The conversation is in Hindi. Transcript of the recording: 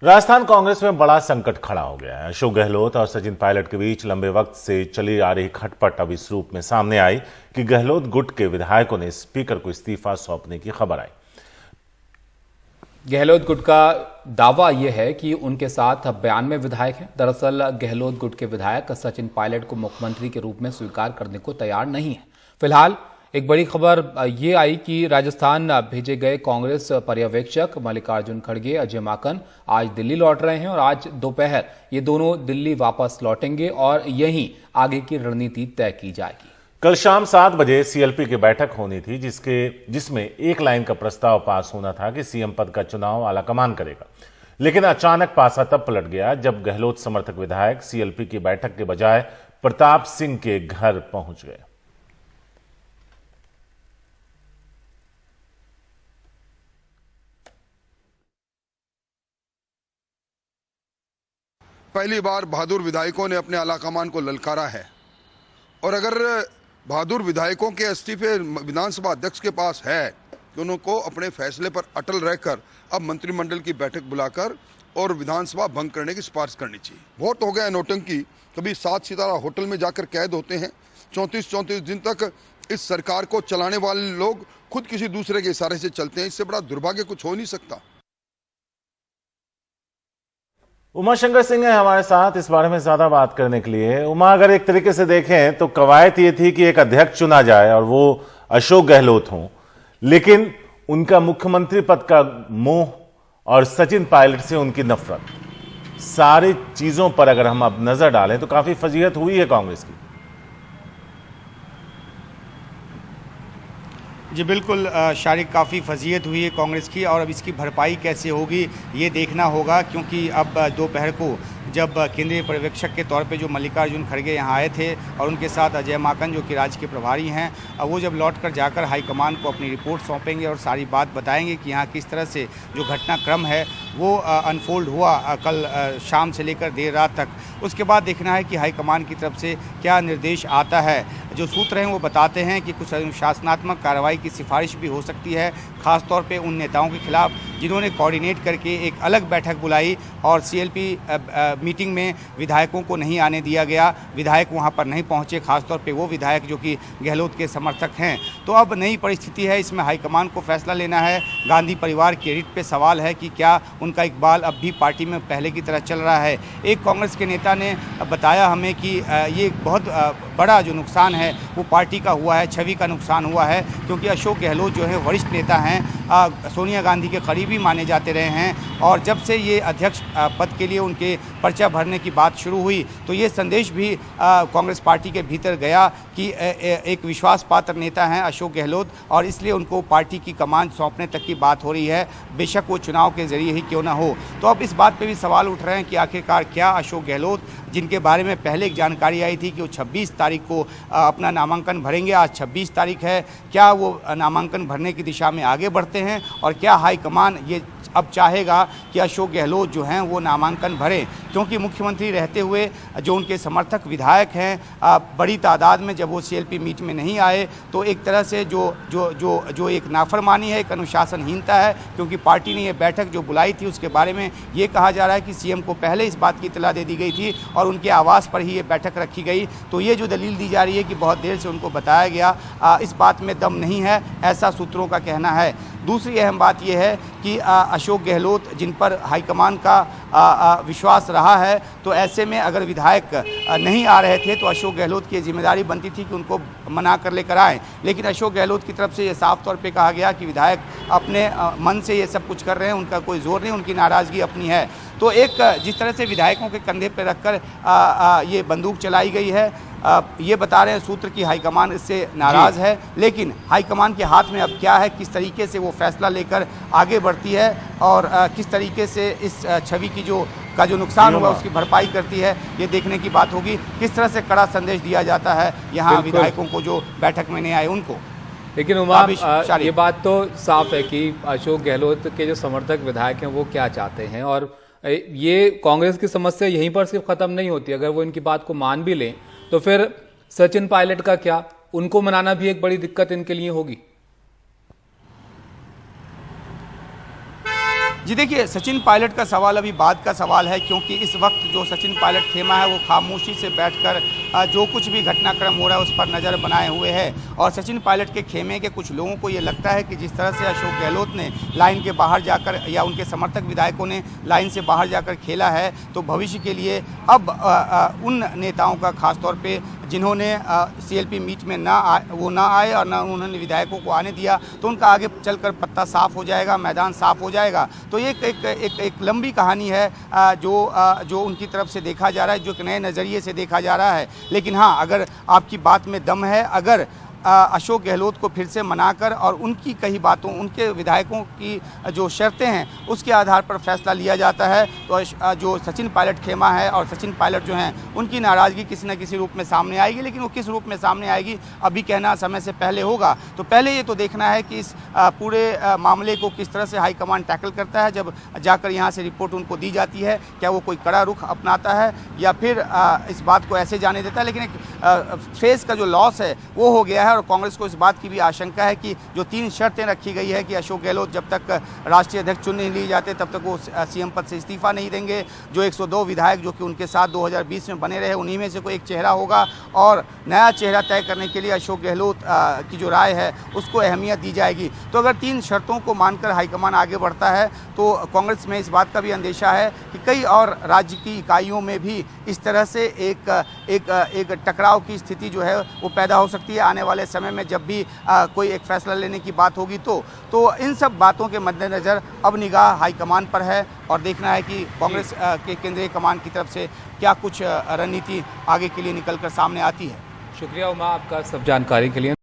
राजस्थान कांग्रेस में बड़ा संकट खड़ा हो गया है। अशोक गहलोत और सचिन पायलट के बीच लंबे वक्त से चली आ रही खटपट अब इस रूप में सामने आई कि गहलोत गुट के विधायकों ने स्पीकर को इस्तीफा सौंपने की खबर आई। गहलोत गुट का दावा यह है कि उनके साथ 92 विधायक हैं। दरअसल गहलोत गुट के विधायक सचिन पायलट को मुख्यमंत्री के रूप में स्वीकार करने को तैयार नहीं है। फिलहाल एक बड़ी खबर ये आई कि राजस्थान भेजे गए कांग्रेस पर्यवेक्षक मल्लिकार्जुन खड़गे, अजय माकन आज दिल्ली लौट रहे हैं और आज दोपहर ये दोनों दिल्ली वापस लौटेंगे और यहीं आगे की रणनीति तय की जाएगी। कल शाम 7 बजे सीएलपी की बैठक होनी थी जिसमें एक लाइन का प्रस्ताव पास होना था कि सीएम पद का चुनाव आलाकमान करेगा। लेकिन अचानक पासा तब पलट गया जब गहलोत समर्थक विधायक सीएलपी की बैठक के बजाय प्रताप सिंह के घर पहुंच गए। पहली बार बहादुर विधायकों ने अपने आलाकमान को ललकारा है और अगर बहादुर विधायकों के इस्तीफे विधानसभा अध्यक्ष के पास है तो उनको अपने फैसले पर अटल रहकर अब मंत्रिमंडल की बैठक बुलाकर और विधानसभा भंग करने की सिफारिश करनी चाहिए। बहुत हो गया नौटंकी, कभी 7 सितारा होटल में जाकर कैद होते हैं। 34 दिन तक इस सरकार को चलाने वाले लोग खुद किसी दूसरे के इशारे से चलते हैं। इससे बड़ा दुर्भाग्य कुछ हो नहीं सकता। उमाशंकर सिंह है हमारे साथ इस बारे में ज्यादा बात करने के लिए। उमा, अगर एक तरीके से देखें तो कवायद ये थी कि एक अध्यक्ष चुना जाए और वो अशोक गहलोत हों, लेकिन उनका मुख्यमंत्री पद का मोह और सचिन पायलट से उनकी नफरत, सारी चीजों पर अगर हम अब नजर डालें तो काफी फजीहत हुई है कांग्रेस की। जी बिल्कुल शारिक, काफ़ी फजीयत हुई है कांग्रेस की और अब इसकी भरपाई कैसे होगी ये देखना होगा, क्योंकि अब दोपहर को जब केंद्रीय पर्यवेक्षक के तौर पे जो मल्लिकार्जुन खड़गे यहाँ आए थे और उनके साथ अजय माकन जो कि राज्य के प्रभारी हैं, वो जब लौट कर जाकर हाईकमान को अपनी रिपोर्ट सौंपेंगे और सारी बात बताएंगे कि यहाँ किस तरह से जो घटनाक्रम है वो अनफोल्ड हुआ कल शाम से लेकर देर रात तक। उसके बाद देखना है कि हाईकमान की तरफ से क्या निर्देश आता है। जो सूत्र हैं वो बताते हैं कि कुछ अनुशासनात्मक कार्रवाई की सिफारिश भी हो सकती है, खासतौर पे उन नेताओं के खिलाफ जिन्होंने कोऑर्डिनेट करके एक अलग बैठक बुलाई और सीएलपी मीटिंग में विधायकों को नहीं आने दिया गया, विधायक वहां पर नहीं पहुंचे, खासतौर पे वो विधायक जो कि गहलोत के समर्थक हैं। तो अब नई परिस्थिति है, इसमें हाईकमान को फैसला लेना है। गांधी परिवार के रिट पे सवाल है कि क्या उनका इकबाल अब भी पार्टी में पहले की तरह चल रहा है। एक कांग्रेस के नेता ने बताया हमें कि ये बहुत बड़ा जो नुकसान है वो पार्टी का हुआ है, छवि का नुकसान हुआ है, क्योंकि अशोक गहलोत जो है वरिष्ठ नेता हैं, सोनिया गांधी के करीबी माने जाते रहे हैं और जब से ये अध्यक्ष पद के लिए उनके पर्चा भरने की बात शुरू हुई तो ये संदेश भी कांग्रेस पार्टी के भीतर गया कि एक विश्वास पात्र नेता हैं अशोक गहलोत और इसलिए उनको पार्टी की कमान सौंपने तक की बात हो रही है, बेशक वो चुनाव के जरिए ही क्यों ना हो। तो अब इस बात पे भी सवाल उठ रहे हैं कि आखिरकार क्या अशोक गहलोत, जिनके बारे में पहले एक जानकारी आई थी कि वो 26 तारीख को अपना नामांकन भरेंगे, आज 26 तारीख है, क्या वो नामांकन भरने की दिशा में आगे बढ़ते हैं और क्या हाईकमान ये अब चाहेगा कि अशोक गहलोत जो हैं वो नामांकन भरें, क्योंकि मुख्यमंत्री रहते हुए जो उनके समर्थक विधायक हैं बड़ी तादाद में जब वो सीएलपी मीट में नहीं आए तो एक तरह से जो एक नाफरमानी है, एक अनुशासनहीनता है, क्योंकि पार्टी ने ये बैठक जो बुलाई थी उसके बारे में ये कहा जा रहा है कि सीएम को पहले इस बात की इत्तला दे दी गई थी और उनके आवास पर ही ये बैठक रखी गई। तो ये जो दलील दी जा रही है कि बहुत देर से उनको बताया गया, इस बात में दम नहीं है, ऐसा सूत्रों का कहना है। दूसरी अहम बात यह है कि अशोक गहलोत जिन पर हाईकमान का विश्वास रहा है, तो ऐसे में अगर विधायक नहीं आ रहे थे तो अशोक गहलोत की जिम्मेदारी बनती थी कि उनको मना कर लेकर आएँ, लेकिन अशोक गहलोत की तरफ से ये साफ तौर पे कहा गया कि विधायक अपने मन से ये सब कुछ कर रहे हैं, उनका कोई जोर नहीं, उनकी नाराज़गी अपनी है। तो एक जिस तरह से विधायकों के कंधे पर रखकर ये बंदूक चलाई गई है, ये बता रहे हैं सूत्र की हाईकमान इससे नाराज़ है, लेकिन हाईकमान के हाथ में अब क्या है, किस तरीके से वो फैसला लेकर आगे बढ़ती है और किस तरीके से इस छवि की जो नुकसान हुआ उसकी भरपाई करती है, ये देखने की बात होगी। किस तरह से कड़ा संदेश दिया जाता है यहाँ विधायकों को जो बैठक में नहीं आए उनको। लेकिन उमा, ये बात तो साफ है कि अशोक गहलोत के जो समर्थक विधायक हैं वो क्या चाहते हैं और ये कांग्रेस की समस्या यहीं पर सिर्फ खत्म नहीं होती। अगर वो इनकी बात को मान भी लें तो फिर सचिन पायलट का क्या, उनको मनाना भी एक बड़ी दिक्कत इनके लिए होगी। जी देखिए, सचिन पायलट का सवाल अभी बाद का सवाल है, क्योंकि इस वक्त जो सचिन पायलट खेमा है वो खामोशी से बैठकर जो कुछ भी घटनाक्रम हो रहा है उस पर नज़र बनाए हुए है। और सचिन पायलट के खेमे के कुछ लोगों को ये लगता है कि जिस तरह से अशोक गहलोत ने लाइन के बाहर जाकर या उनके समर्थक विधायकों ने लाइन से बाहर जाकर खेला है, तो भविष्य के लिए अब उन नेताओं का खासतौर पे जिन्होंने CLP मीट में ना आए और ना उन्होंने विधायकों को आने दिया, तो उनका आगे चलकर पत्ता साफ हो जाएगा, मैदान साफ हो जाएगा। तो ये एक लंबी कहानी है जो उनकी तरफ से देखा जा रहा है, जो एक नए नज़रिए से देखा जा रहा है। लेकिन हाँ, अगर आपकी बात में दम है, अगर अशोक गहलोत को फिर से मनाकर और उनकी कई बातों, उनके विधायकों की जो शर्तें हैं उसके आधार पर फैसला लिया जाता है, तो जो सचिन पायलट खेमा है और सचिन पायलट जो हैं उनकी नाराज़गी किसी न किसी रूप में सामने आएगी। लेकिन वो किस रूप में सामने आएगी अभी कहना समय से पहले होगा। तो पहले ये तो देखना है कि इस पूरे मामले को किस तरह से हाईकमान टैकल करता है। जब जाकर यहाँ से रिपोर्ट उनको दी जाती है, क्या वो कोई कड़ा रुख अपनाता है या फिर इस बात को ऐसे जाने देता है। लेकिन एक फेस का जो लॉस है वो हो गया है और कांग्रेस को इस बात की भी आशंका है कि जो 3 शर्तें रखी गई है कि अशोक गहलोत जब तक राष्ट्रीय अध्यक्ष चुन नहीं लिए जाते तब तक वो CM पद से इस्तीफा नहीं देंगे। जो 102 विधायक जो कि उनके साथ 2020 में बने रहे, उन्हीं में से कोई एक चेहरा होगा और नया चेहरा तय करने के लिए अशोक गहलोत की जो राय है उसको अहमियत दी जाएगी। तो अगर 3 शर्तों को मानकर हाईकमान आगे बढ़ता है तो कांग्रेस में इस बात का भी अंदेशा है कि कई और राज्य की इकाइयों में भी इस तरह से एक टकराव की स्थिति जो है वो पैदा हो सकती है आने वाले समय में, जब भी कोई एक फैसला लेने की बात होगी। तो इन सब बातों के मद्देनज़र अब निगाह हाईकमान पर है और देखना है कि कांग्रेस के केंद्रीय कमान की तरफ से क्या कुछ रणनीति आगे के लिए निकल कर सामने आती है। शुक्रिया उमा, आपका सब जानकारी के लिए।